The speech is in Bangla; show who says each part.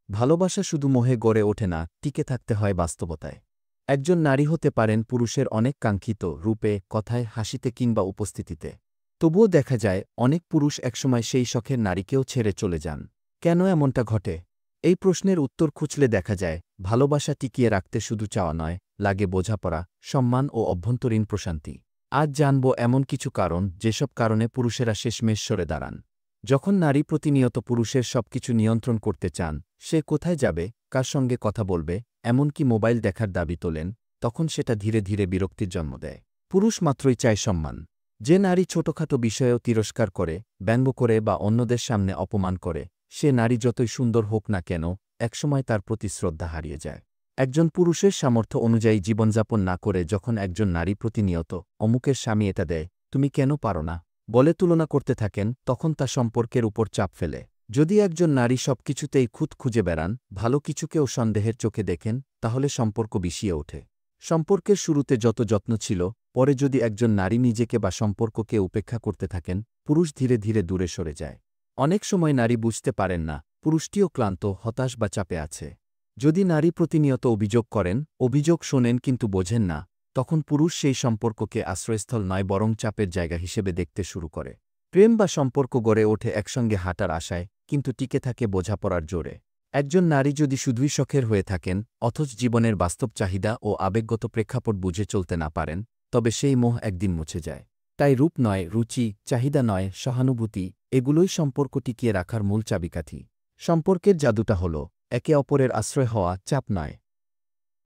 Speaker 1: ভালোবাসা শুধু মোহে গড়ে ওঠে না, টিকে থাকতে হয় বাস্তবতায়। একজন নারী হতে পারেন পুরুষের অনেক কাঙ্ক্ষিত রূপে, কথায়, হাসিতে কিংবা উপস্থিতিতে। তবুও দেখা যায় অনেক পুরুষ একসময় সেই শখের নারীকেও ছেড়ে চলে যান। কেন এমনটা ঘটে? এই প্রশ্নের উত্তর খুঁজলে দেখা যায় ভালোবাসা টিকিয়ে রাখতে শুধু চাওয়া নয়, লাগে বোঝাপড়া, সম্মান ও অভ্যন্তরীণ প্রশান্তি। আজ জানব এমন কিছু কারণ যেসব কারণে পুরুষেরা শেষমেশ সরে দাঁড়ান। যখন নারী প্রতিনিয়ত পুরুষের সবকিছু নিয়ন্ত্রণ করতে চান, সে কোথায় যাবে, কার সঙ্গে কথা বলবে, এমনকি মোবাইল দেখার দাবি তোলেন, তখন সেটা ধীরে ধীরে বিরক্তির জন্ম দেয়। পুরুষ মাত্রই চায় সম্মান। যে নারী ছোটখাটো বিষয়েও তিরস্কার করে, ব্যঙ্গ করে বা অন্যদের সামনে অপমান করে, সে নারী যতই সুন্দর হোক না কেন, একসময় তার প্রতি শ্রদ্ধা হারিয়ে যায়। একজন পুরুষের সামর্থ্য অনুযায়ী জীবনযাপন না করে যখন একজন নারী প্রতিনিয়ত অমুকের স্বামী এটা দেয়, তুমি কেন পারো না বলে তুলনা করতে থাকেন, তখন তা সম্পর্কের উপর চাপ ফেলে। যদি একজন নারী সবকিছুতেই খুঁত খুঁজে বেড়ান, ভালো কিছুকেও সন্দেহের চোখে দেখেন, তাহলে সম্পর্ক বিষিয়ে ওঠে। সম্পর্কের শুরুতে যত যত্ন ছিল, পরে যদি একজন নারী নিজেকে বা সম্পর্ককে উপেক্ষা করতে থাকেন, পুরুষ ধীরে ধীরে দূরে সরে যায়। অনেক সময় নারী বুঝতে পারেন না পুরুষটিও ক্লান্ত, হতাশ বা চাপে আছে। যদি নারী প্রতিনিয়ত অভিযোগ করেন, অভিযোগ শোনেন কিন্তু বোঝেন না, তখন পুরুষ সেই সম্পর্ককে আশ্রয়স্থল নয় বরং চাপের জায়গা হিসেবে দেখতে শুরু করে। প্রেম বা সম্পর্ক গড়ে ওঠে একসঙ্গে হাঁটার আশায়, কিন্তু টিকে থাকে বোঝাপড়ার জোরে। একজন নারী যদি শুধুই শখের হয়ে থাকেন, অথচ জীবনের বাস্তব চাহিদা ও আবেগগত প্রেক্ষাপট বুঝে চলতে না পারেন, তবে সেই মোহ একদিন মুছে যায়। তাই রূপ নয়, রুচি, চাহিদা নয়, সহানুভূতি, এগুলোই সম্পর্ক টিকিয়ে রাখার মূল চাবিকাঠি। সম্পর্কের জাদুটা হল একে অপরের আশ্রয় হওয়া, চাপ নয়।